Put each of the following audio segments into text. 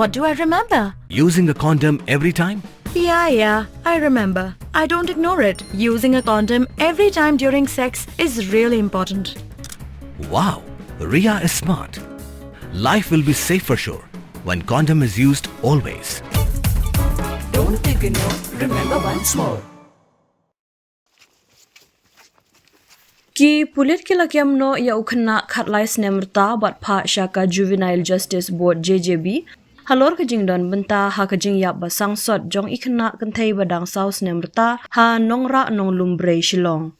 What do I remember? Using a condom every time? Yeah, I remember. I don't ignore it. Using a condom every time during sex is really important. Wow, Ria is smart. Life will be safe for sure when condom is used always. Don't ignore, remember once more. Ki pulit ki lakiam no ya ukna khatlai snem rta bat pha Shaka Juvenile Justice Board JJB halor ka jingdon benta ha ka jingiap ba sangsot jong ikna kanthei badang sau snem rta ha Nongrah nong lumbrei Shillong.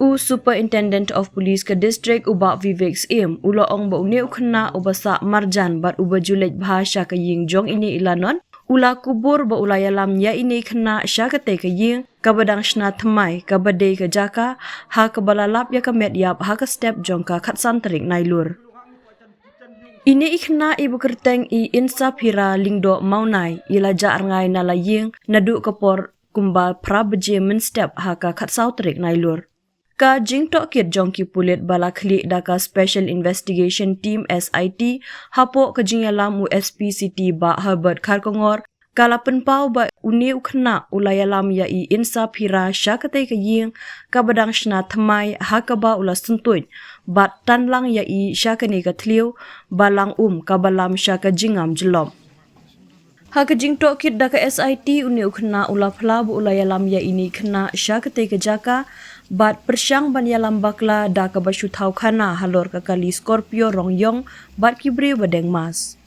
U Superintendent of Police ka district uba Vivek im ulo ong ba uni ukna ubasa marjan bat uba julej bahasa ka ying jong ini ilanon ula kubur ba ulaya lam ya ini kena syakate ka ying kabadang shna thamai kabade ka jaka ha kabalalap ya ka medyap ha ka step jong ka khatsan tarik nailur. Ini ikhna ibu kerteng I insa pira lingdo maunai ila ja arngai na laying nadu kapor kumbal prabeje men step ha ka khatsau tarik nailur. Ka jing tok kit jong ki pulit bala khli daka Special Investigation Team SIT hapo ka jingalam USPCT ba Herbert Kharkongor kala penpau ba uni ukhna ulayalam ya I insa phira syakate ka ying ka badang shna thamai ha ka ba ula suntuin bat tanlang ya I syakani ka thliu balang ka balam syaka jingam jelom. Ha ka jing tok kit daka SIT uni ukhna ula phla bu ulayalam ya ini khna syakate ka jaka bat persyang ban yalam bakla da ka basyu thau khana halor ka kali Scorpio rongyong bat kibri badeng mas.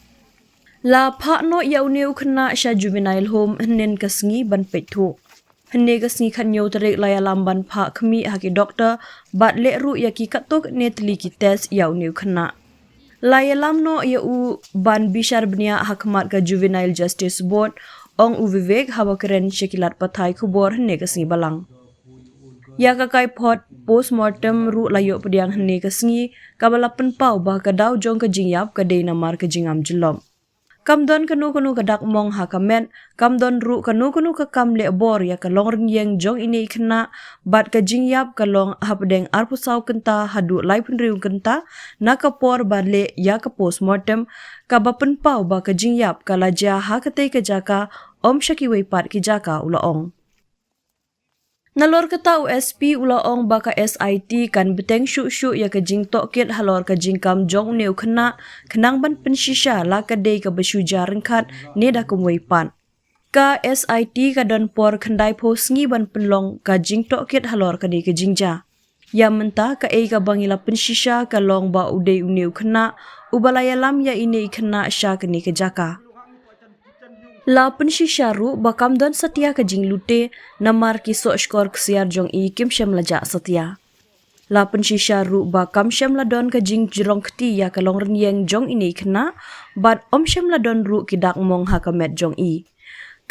La pha no ya uneu khna Shah Juvenile Home hnen kasngi ban pethu. Hne kasngi khan yo tarek la yalam ban pha khmi ha ki doctor bat le ru ya ki katok netli ki test ya uneu khna. La yalam no ya u ban bishar bnia hakmat ka Juvenile Justice Board ong u Vivek hawakren shekilat pathai khubor hne kasngi balang. Ya kakai pot postmortem ru layo pediang hne kasngi kabalapan pau bah kadau jong ka jingiap ka dei namar ka jingam jelom. Kamdon kanu kadak mong ha kamen kamdon ru kanu ka kam le bor ya ka long yeng jong ini khna bat ka jingiap ka long hapdeng arpusau kenta hadu lai punriu kenta nakapor barle ya ka postmortem ka bapan pau ba ka jingiap ka laja ha kate ka jaka om shaki wei pat ki jaka ulaong. Nalor kata USP ulaong baka SIT kan beteng syu ya ka jing tok kit halor ka jingkam jong neu khna khnang ban pensisha la ka dei ka basyu jarang khat ne da kumwei pan. Ka SIT ka don por khandai pho sngi ban penlong ka jing tok kit halor ka dei ka jingja. Ya menta ka ei ka bangila pensisha ka long ba udei uneu khna ubalaya lam ya ini khna sha ka ni ka jaka. La pensisha ru bakam don setia ka jing lute namar ki so skor ksiar jong I kim shem laja setia. La pensisha ru bakam shem la don ka jing jirong kti ya ka long renyeng jong ini khna bat om shem la don ru ki dak mong ha ka met jong I.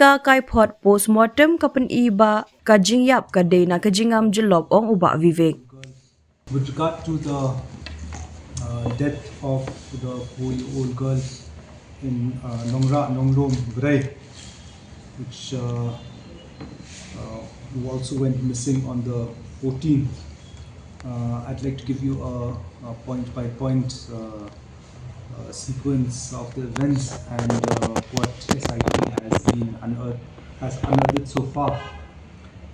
Ka kai pot postmortem ka pen I ba ka jingiap ka dei na ka jingam jelop ong uba Vivek. With regard to the death of the 4-year-old girl in Nongrah, which who also went missing on the 14th. I'd like to give you a point-by-point sequence of the events and what SIT has unearthed so far.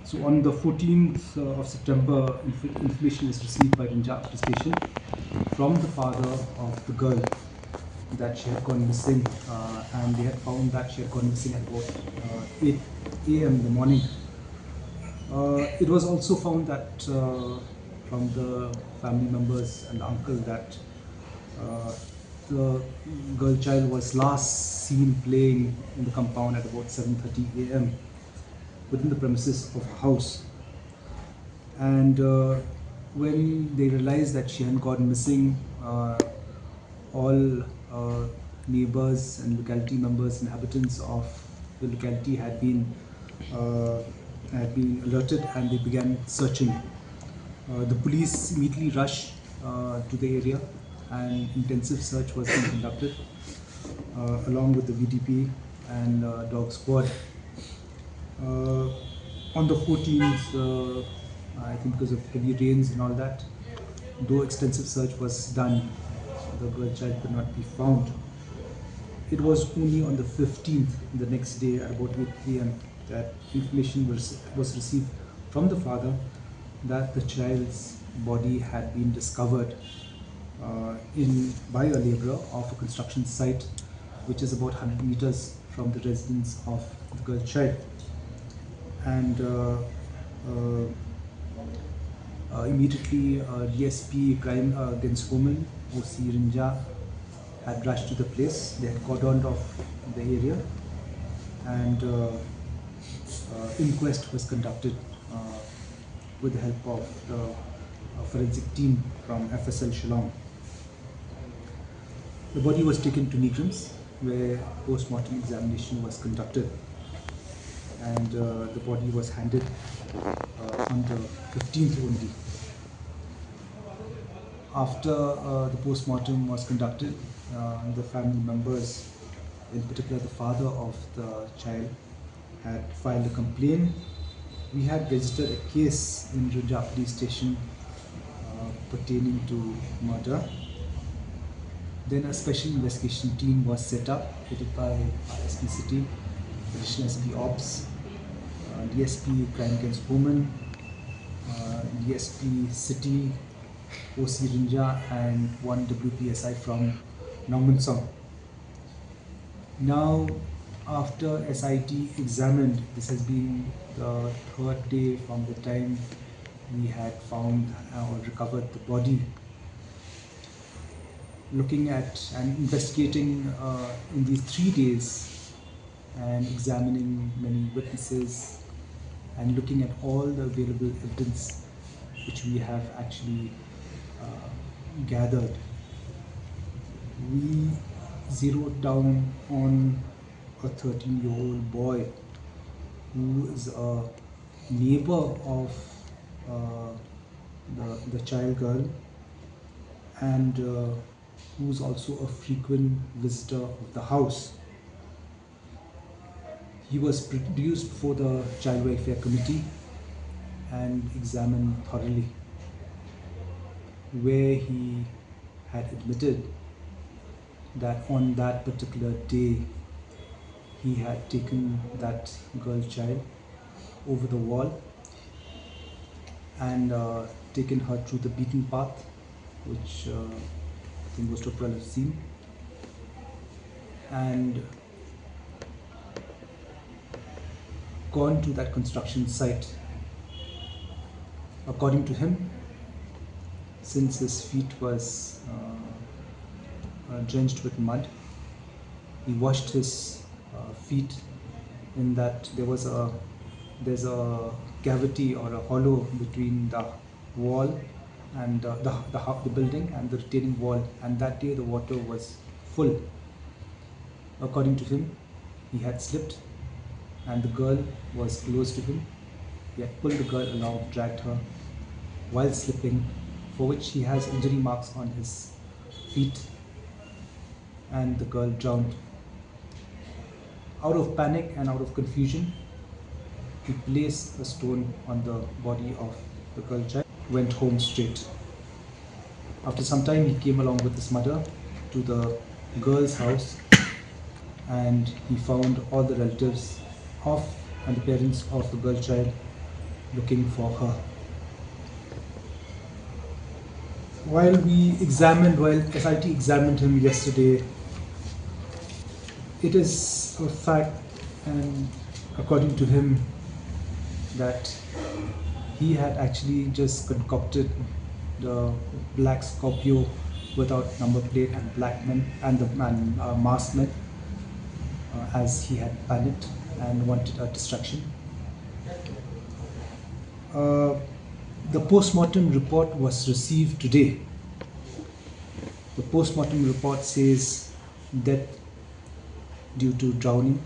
So on the 14th of September, information was received by Jingiap police station from the father of the girl that she had gone missing, and they had found that she had gone missing at about 8 a.m. in the morning. It was also found that from the family members and the uncle that the girl child was last seen playing in the compound at about 7:30 a.m. within the premises of a house. And when they realized that she had gone missing, all neighbors and locality members, inhabitants of the locality had been alerted, and they began searching. The police immediately rushed to the area, and intensive search was being conducted along with the VDP and dog squad. On the 14th, I think because of heavy rains and all that, though extensive search was done, the girl child could not be found. it was only on the 15th, the next day at about 8 p.m., that information was received from the father that the child's body had been discovered by a laborer of a construction site which is about 100 meters from the residence of the girl child. And uh, immediately DSP Crime Against Women, OC Rinja, had rushed to the place. They had cordoned off the area, and inquest was conducted with the help of the forensic team from FSL Shillong. The body was taken to Nongrah, where post-mortem examination was conducted, and the body was handed on the 15th only. After the post-mortem was conducted, the family members, in particular the father of the child, had filed a complaint. We had registered a case in Rinja police station pertaining to murder. Then a special investigation team was set up, headed by SP City, Additional SP Ops, DSP Crime Against Women, DSP City, OC Rinja, and one WPSI from Nongrah. Now, after SIT examined, this has been the third day from the time we had found or recovered the body. Looking at and investigating in these 3 days and examining many witnesses and looking at all the available evidence which we have actually gathered, we zeroed down on a 13-year-old boy who is a neighbor of the child girl, and who's also a frequent visitor of the house. He was produced before the Child Welfare Committee and examined thoroughly, where he had admitted that on that particular day he had taken that girl child over the wall and taken her through the beaten path, which I think most of you have seen, and gone to that construction site. According to him, since his feet was drenched with mud, he washed his feet in that there's a cavity or a hollow between the wall and the building and the retaining wall, and that day the water was full. According to him, he had slipped and the girl was close to him. He had pulled the girl along, dragged her while slipping, for which he has injury marks on his feet, and the girl drowned. Out of panic and out of confusion, he placed a stone on the body of the girl child, went home straight. After some time, he came along with his mother to the girl's house, and he found all the relatives of and the parents of the girl child looking for her. While SIT examined him yesterday, it is a fact, and according to him, that he had actually just concocted the black Scorpio without number plate and black men and the masked men, as he had panicked and wanted a distraction. The post-mortem report was received today. The post-mortem report says death due to drowning.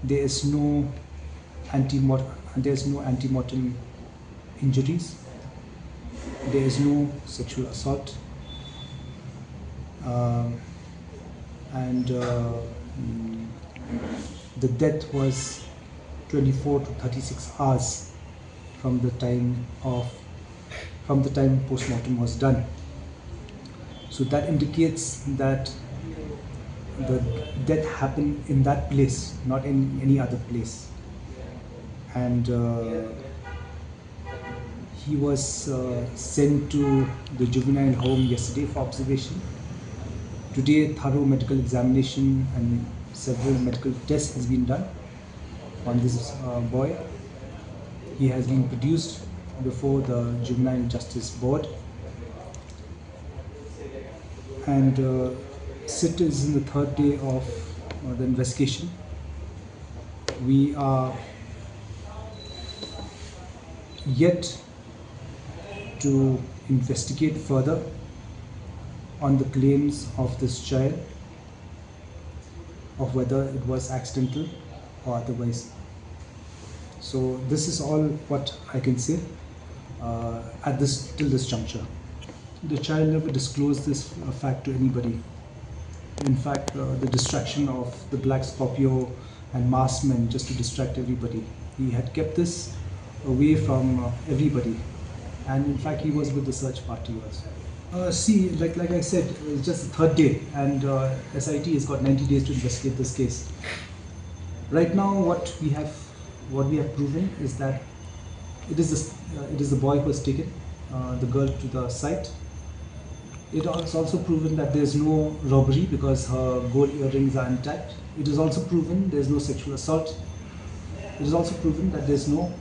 There is no anti-mortem injuries. There is no sexual assault, and the death was 24 to 36 hours from the time post-mortem was done. So that indicates that the death happened in that place, not in any other place. And he was sent to the juvenile home yesterday for observation. Today, thorough medical examination and several medical tests has been done on this boy. He has been produced before the Juvenile Justice Board, and SIT is in the third day of the investigation. We are yet to investigate further on the claims of this child, of whether it was accidental or otherwise. So this is all what I can say till this juncture. The child never disclosed this fact to anybody. In fact, the distraction of the Black Scorpio and masked men just to distract everybody. He had kept this away from everybody, and in fact he was with the search party also. See, like I said, it's just the third day, and SIT has got 90 days to investigate this case. Right now, what we have proven is that it is the boy who has taken the girl to the site. It is also proven that there is no robbery because her gold earrings are intact. It is also proven there is no sexual assault. It is also proven that there is no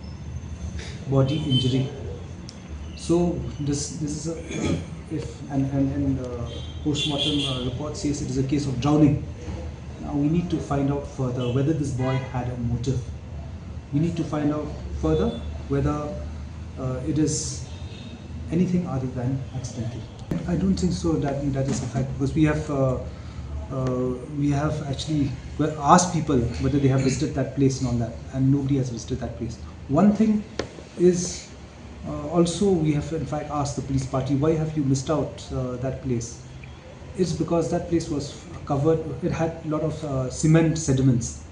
body injury. So this is a postmortem report says it is a case of drowning. Now we need to find out further whether this boy had a motive. We need to find out further whether it is anything other than accidental. I don't think so that is a fact, because we have actually asked people whether they have visited that place and all that, and nobody has visited that place. One thing is also we have in fact asked the police party, why have you missed out that place? It's because that place was covered, it had a lot of cement sediments,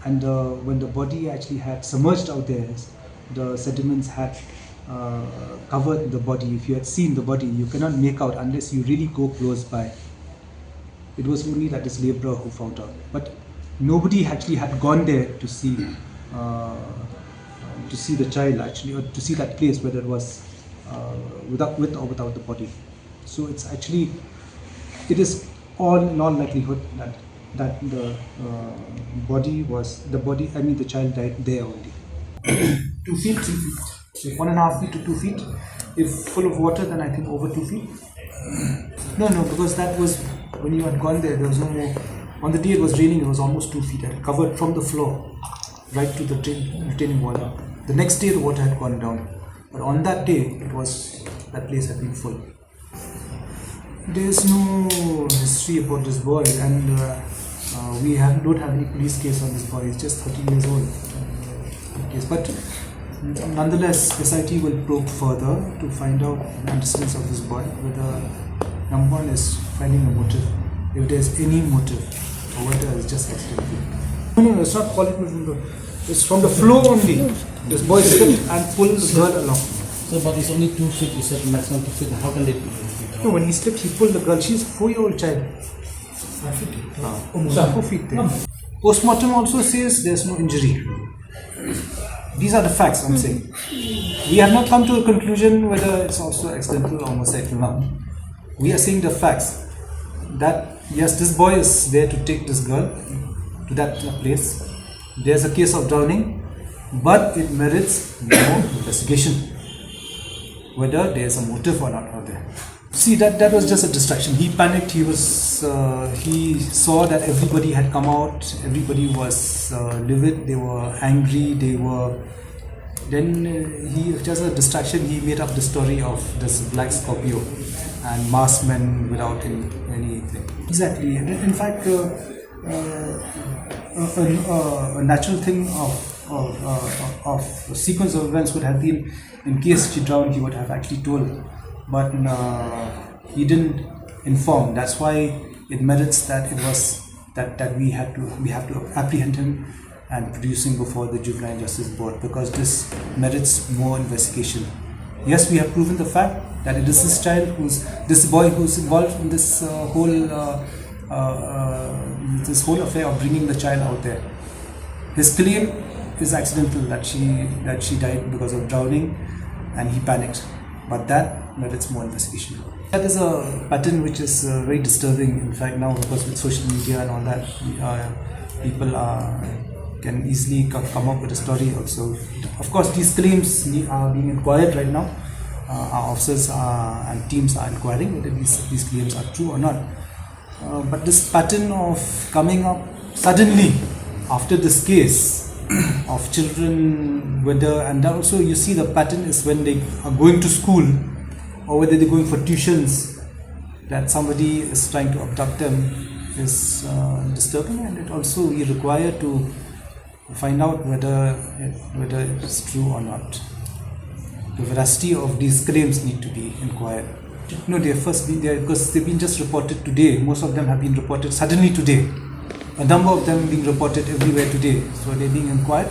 and when the body actually had submerged out there, the sediments had covered the body. If you had seen the body, you cannot make out unless you really go close by. It was only that this labourer who found out, but nobody actually had gone there to see the child actually, or to see that place whether it was with or without the body. So it's actually, it is all in all likelihood that the child died there only. 2 feet, 3 feet. So 1.5 feet to 2 feet. If full of water, then I think over 2 feet. No, because that was when you had gone there. There was no more. On the day it was raining, it was almost 2 feet. It had covered from the floor right to the retaining wall. The next day the water had gone down, but on that day that place had been full. There is no history about this boy, and we don't have any police case on this boy. He's just 13 years old. But nonetheless, SIT will probe further to find out the antecedents of this boy. Whether number one is finding a motive, if there's any motive, or whether it's just accidental. No, it's not falling from the. It's from the floor only. This boy slipped and pulled the girl along. So, but it's only 2 feet. You said maximum 2 feet. How can they? No, when he slipped, he pulled the girl. She's a 4-year-old child. 4 feet there. Postmortem also says there's no injury. These are the facts I'm saying. We have not come to a conclusion whether it's also accidental or homosexual now. We are saying the facts. That yes, this boy is there to take this girl to that place. There's a case of drowning, but it merits more investigation. Whether there's a motive or not out there. See, that was just a distraction. He panicked. He saw that everybody had come out. Everybody was livid. They were angry. Then he, just a distraction, he made up the story of this Black Scorpio and masked men without anything. Exactly. In fact, a natural thing of a sequence of events would have been, in case she drowned, he would have actually told, but he didn't inform. That's why it merits that it was that we have to apprehend him and produce him before the Juvenile Justice Board, because this merits more investigation. Yes, we have proven the fact that it is this boy who's involved in this whole this whole affair of bringing the child out there. His claim is accidental, that she died because of drowning and he panicked, but that merits more investigation. That is a pattern which is very disturbing, in fact, now, because with social media and all that, people can easily come up with a story also. Of course, these claims are being inquired right now. Our officers and teams are inquiring whether these claims are true or not. But this pattern of coming up suddenly after this case of children, and also you see the pattern is when they are going to school or whether they're going for tuitions, that somebody is trying to abduct them, is disturbing, and it also we require to find out whether it's true or not. The veracity of these claims need to be inquired. No, they first be there because they've been just reported today. Most of them have been reported suddenly today. A number of them being reported everywhere today. So they're being inquired.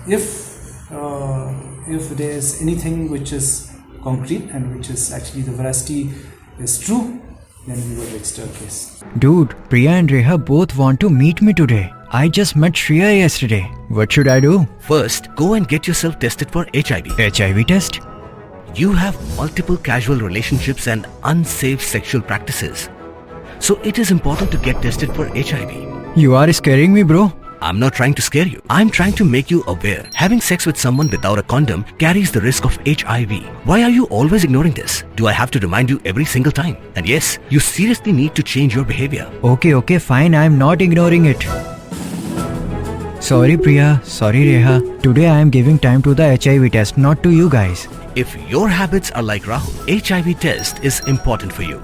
If there is anything which is concrete and which is actually the veracity is true, then we will register a case. Dude, Priya and Reha both want to meet me today. I just met Shreya yesterday. What should I do? First, go and get yourself tested for HIV. HIV test? You have multiple casual relationships and unsafe sexual practices. So it is important to get tested for HIV. You are scaring me, bro. I'm not trying to scare you. I'm trying to make you aware. Having sex with someone without a condom carries the risk of HIV. Why are you always ignoring this? Do I have to remind you every single time? And yes, you seriously need to change your behavior. Okay, fine. I'm not ignoring it. Sorry, Priya. Sorry, Reha. Today I am giving time to the HIV test, not to you guys. If your habits are like Rahul, HIV test is important for you.